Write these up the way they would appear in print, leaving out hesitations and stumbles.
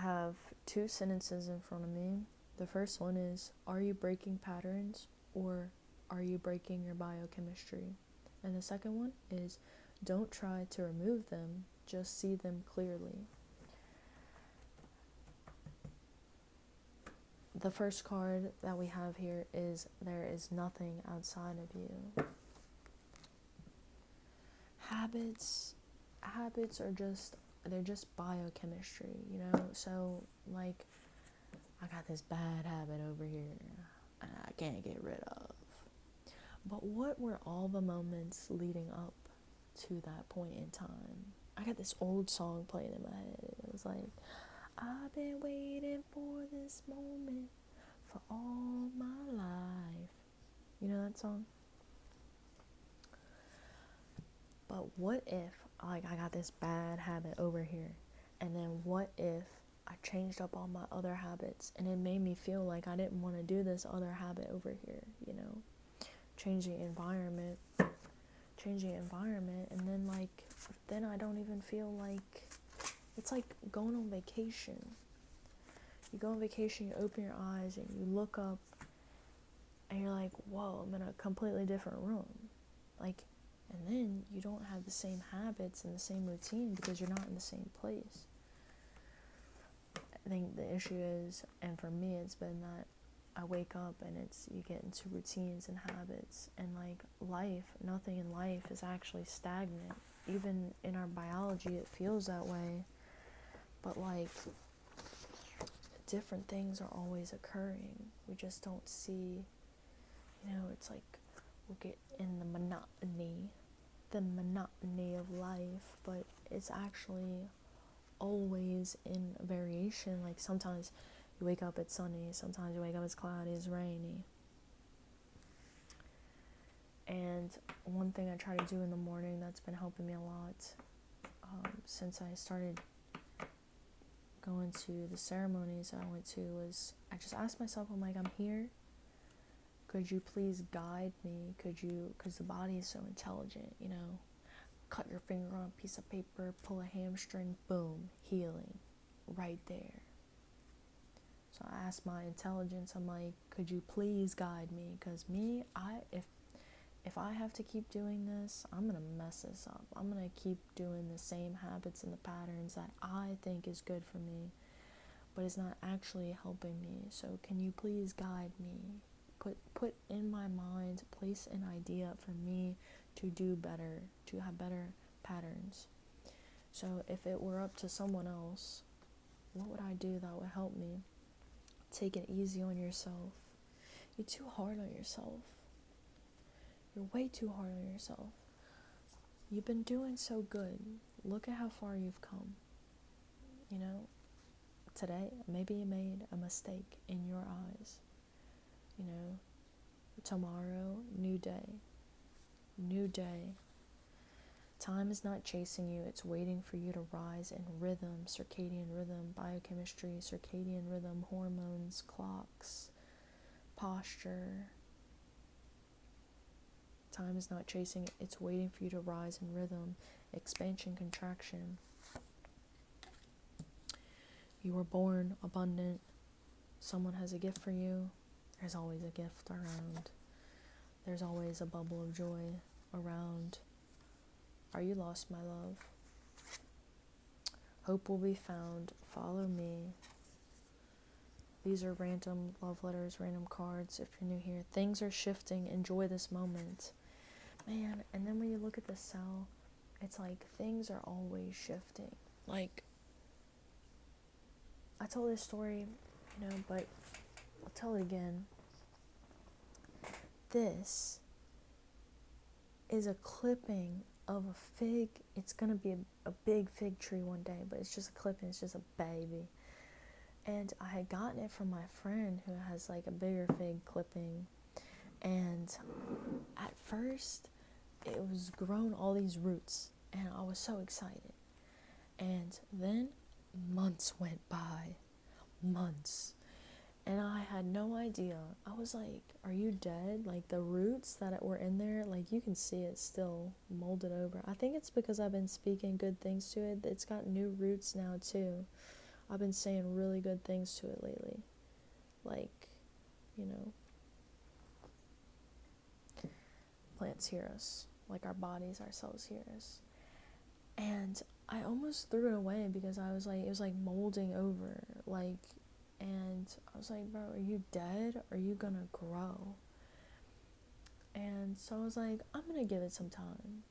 have two sentences in front of me. The first one is, are you breaking patterns or are you breaking your biochemistry? And the second one is, don't try to remove them, just see them clearly. The first card that we have here is, there is nothing outside of you. Habits are they're just biochemistry, So, like, I got this bad habit over here and I can't get rid of. But what were all the moments leading up to that point in time? I got this old song playing in my head. It was like, I've been waiting for this moment for all my life. You know that song? But what if, like, I got this bad habit over here, and then what if I changed up all my other habits and it made me feel like I didn't want to do this other habit over here, changing environment, and then, like, then I don't even feel like, it's like going on vacation. You go on vacation, you open your eyes, and you look up, and you're like, whoa, I'm in a completely different room. Like, and then you don't have the same habits and the same routine because you're not in the same place. I think the issue is, and for me it's been that I wake up and you get into routines and habits, and like nothing in life is actually stagnant. Even in our biology it feels that way, but like different things are always occurring. We just don't see, it's like we'll get in the monotony of life, but it's actually always in variation. Like sometimes you wake up, it's sunny, sometimes you wake up, it's cloudy, it's rainy. And one thing I try to do in the morning that's been helping me a lot since I started going to the ceremonies I went to was, I just asked myself, I'm like, I'm here, could you please guide me? Because the body is so intelligent, cut your finger on a piece of paper, pull a hamstring, boom, healing, right there. So I asked my intelligence, I'm like, could you please guide me? Because if I have to keep doing this, I'm going to mess this up. I'm going to keep doing the same habits and the patterns that I think is good for me, but it's not actually helping me. So can you please guide me? Put in my mind, place an idea for me to do better, to have better patterns. So if it were up to someone else, what would I do that would help me? Take it easy on yourself. You're too hard on yourself. You're way too hard on yourself. You've been doing so good. Look at how far you've come. Today, maybe you made a mistake in your eyes. Tomorrow, new day. New day. Time is not chasing you, it's waiting for you to rise in rhythm, circadian rhythm, biochemistry, circadian rhythm, hormones, clocks, posture. Time is not chasing it, it's waiting for you to rise in rhythm, expansion, contraction. You were born abundant. Someone has a gift for you. There's always a gift around. There's always a bubble of joy around. Are you lost, my love? Hope will be found. Follow me. These are random love letters, random cards. If you're new here, things are shifting. Enjoy this moment. Man, and then when you look at the cell, it's like things are always shifting. Like, I told this story, but I'll tell it again. This is a clipping of a fig. It's going to be a big fig tree one day, but it's just a clipping. It's just a baby. And I had gotten it from my friend who has like a bigger fig clipping. And at first, it was grown all these roots. And I was so excited. And then months went by. Months. And I had no idea. I was like, are you dead? Like, the roots that were in there, like, you can see it still molded over. I think it's because I've been speaking good things to it. It's got new roots now, too. I've been saying really good things to it lately. Like, you know, plants hear us, like our bodies, ourselves hear us. And I almost threw it away because I was like, it was like molding over, like, and I was like, bro, are you dead? Are you gonna grow? And so I was like, I'm gonna give it some time.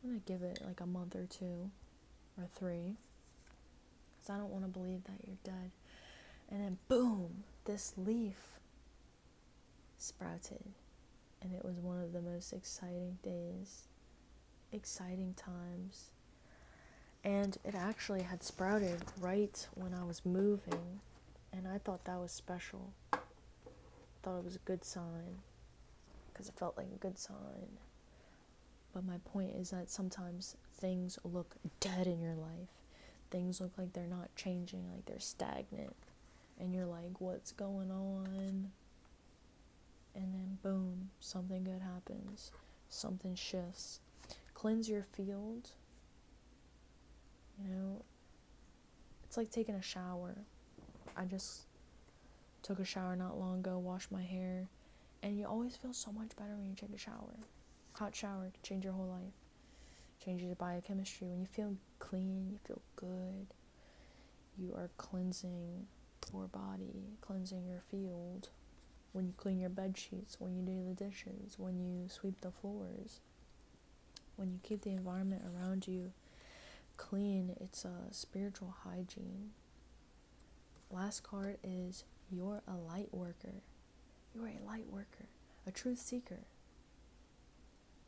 I'm gonna give it like a month or 2 or 3, because I don't want to believe that you're dead. And then boom, this leaf sprouted, and it was one of the most exciting days, exciting times. And it actually had sprouted right when I was moving, and I thought that was special. Thought it was a good sign, because it felt like a good sign. But my point is that sometimes things look dead in your life. Things look like they're not changing, like they're stagnant. And you're like, what's going on? And then boom, something good happens. Something shifts. Cleanse your field. You know, it's like taking a shower. I just took a shower not long ago, washed my hair, and you always feel so much better when you take a shower. Hot shower can change your whole life. Changes your biochemistry. When you feel clean, you feel good. You are cleansing your body, cleansing your field. When you clean your bed sheets, when you do the dishes, when you sweep the floors, when you keep the environment around you clean, it's a spiritual hygiene. Last card is you're a light worker. You're a light worker, a truth seeker,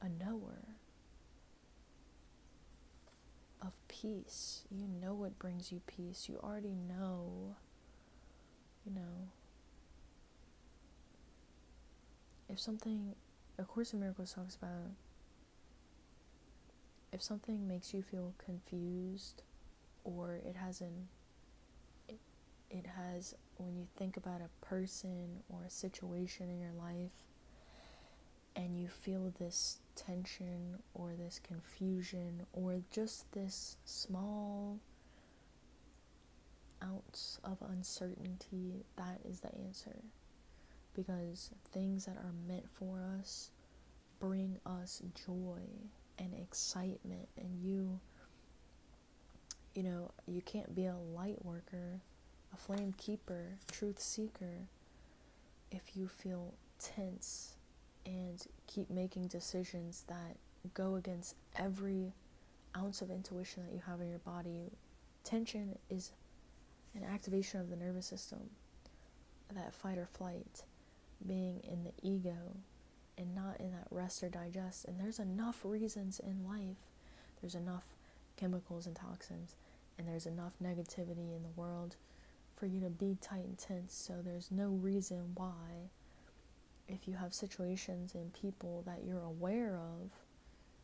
a knower of peace. You know what brings you peace. You already know, if something, A Course in Miracles talks about, if something makes you feel confused, or it has, when you think about a person or a situation in your life, and you feel this tension or this confusion or just this small ounce of uncertainty, that is the answer. Because things that are meant for us bring us joy and excitement, and you can't be a light worker, a flame keeper, truth seeker, if you feel tense and keep making decisions that go against every ounce of intuition that you have in your body. Tension is an activation of the nervous system, that fight or flight, being in the ego and not in that rest or digest. And there's enough reasons in life, there's enough chemicals and toxins, and there's enough negativity in the world for you to be tight and tense. So there's no reason why, if you have situations and people that you're aware of,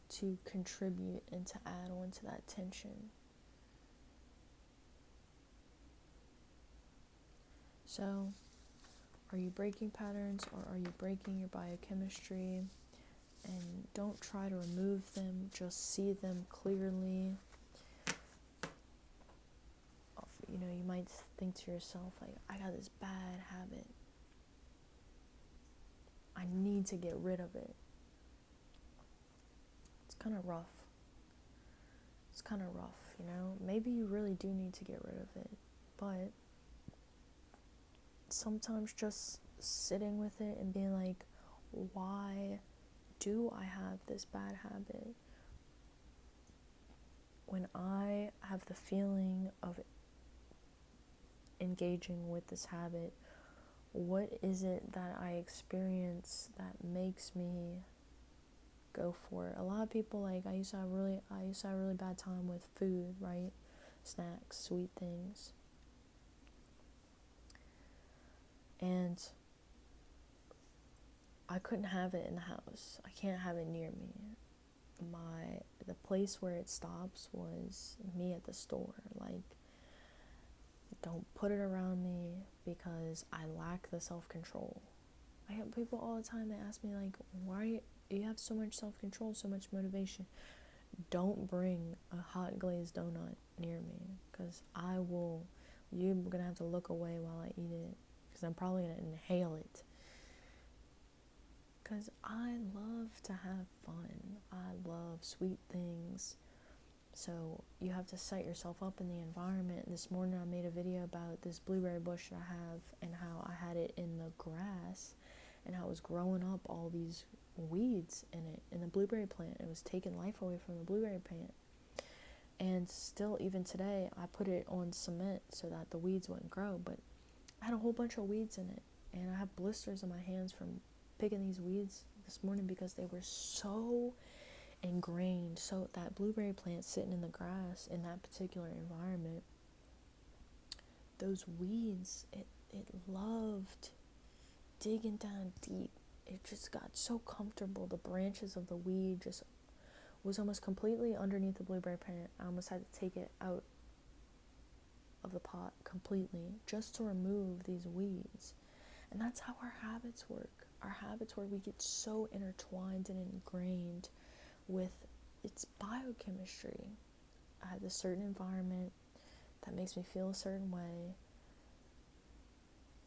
to contribute and to add on to that tension. So, are you breaking patterns, or are you breaking your biochemistry? And don't try to remove them, just see them clearly. You might think to yourself, like, I got this bad habit. I need to get rid of it. It's kind of rough. Maybe you really do need to get rid of it, but sometimes just sitting with it and being like, why do I have this bad habit? When I have the feeling of engaging with this habit, what is it that I experience that makes me go for it? A lot of people, like, I used to have a really bad time with food, right? Snacks, sweet things. And I couldn't have it in the house. I can't have it near me. The place where it stops was me at the store. Like, don't put it around me, because I lack the self-control. I have people all the time that ask me, like, why you have so much self-control, so much motivation? don't bring a hot glazed donut near me, because you're gonna have to look away while I eat it, because I'm probably gonna inhale it. Because I love to have fun. I love sweet things. So you have to set yourself up in the environment. This morning I made a video about this blueberry bush that I have and how I had it in the grass and how it was growing up all these weeds in it, in the blueberry plant. It was taking life away from the blueberry plant. And still, even today, I put it on cement so that the weeds wouldn't grow, but I had a whole bunch of weeds in it. And I have blisters on my hands from picking these weeds this morning because they were so ingrained. So that blueberry plant sitting in the grass in that particular environment, those weeds, it loved digging down deep. It just got so comfortable. The branches of the weed just was almost completely underneath the blueberry plant. I almost had to take it out of the pot completely just to remove these weeds. And that's how our habits work. Our habits where we get so intertwined and ingrained with its biochemistry. I have this certain environment that makes me feel a certain way,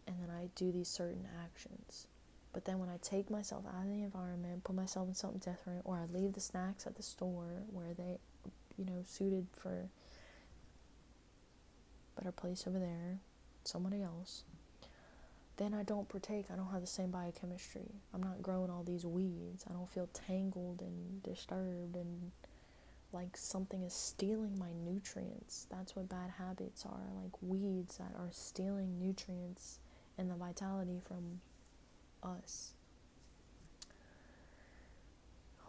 and then I do these certain actions. But then when I take myself out of the environment, put myself in something different, or I leave the snacks at the store where they, suited for a better place over there, somebody else, then I don't partake. I don't have the same biochemistry. I'm not growing all these weeds. I don't feel tangled and disturbed and like something is stealing my nutrients. That's what bad habits are, like weeds that are stealing nutrients and the vitality from us.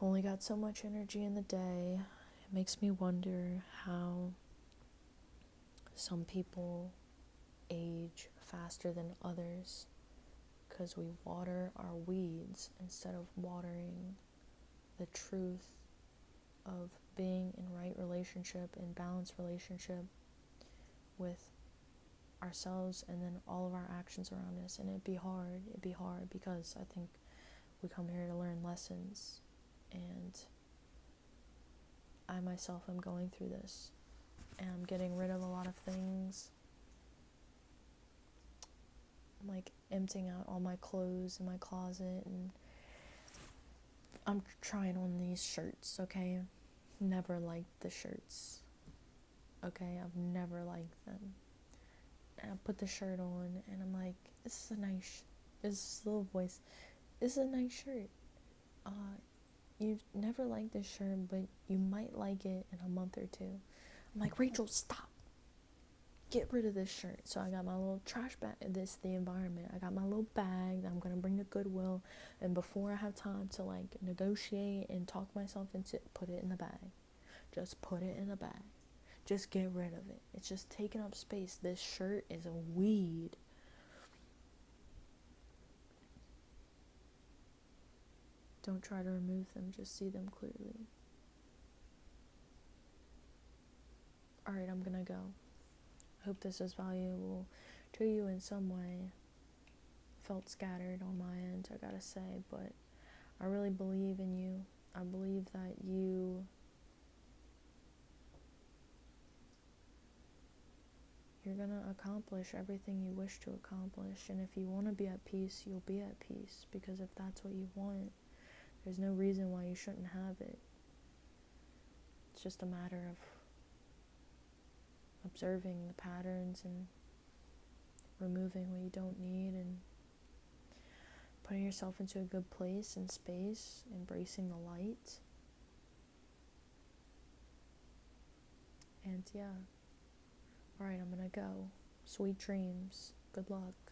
Only got so much energy in the day. It makes me wonder how some people age faster than others because we water our weeds instead of watering the truth of being in right relationship, in balanced relationship with ourselves and then all of our actions around us. And it'd be hard because I think we come here to learn lessons, and I myself am going through this, and I'm getting rid of a lot of things. I'm like emptying out all my clothes in my closet, and I'm trying on these shirts, okay? Never liked the shirts, okay? I've never liked them. And I put the shirt on, and I'm like, this is this little voice, this is a nice shirt. You've never liked this shirt, but you might like it in a month or two. I'm like, Rachel, stop. Get rid of this shirt. So I got my little trash bag. The environment. I got my little bag that I'm going to bring to Goodwill. And before I have time to like negotiate and talk myself into it, put it in the bag. Just put it in the bag. Just get rid of it. It's just taking up space. This shirt is a weed. Don't try to remove them. Just see them clearly. Alright, I'm going to go. I hope this is valuable to you in some way. Felt scattered on my end, I gotta say, but I really believe in you. I believe that you're gonna accomplish everything you wish to accomplish, and if you want to be at peace, you'll be at peace, because if that's what you want, there's no reason why you shouldn't have it. It's just a matter of observing the patterns and removing what you don't need and putting yourself into a good place and space, embracing the light. And yeah. Alright, I'm gonna go. Sweet dreams. Good luck.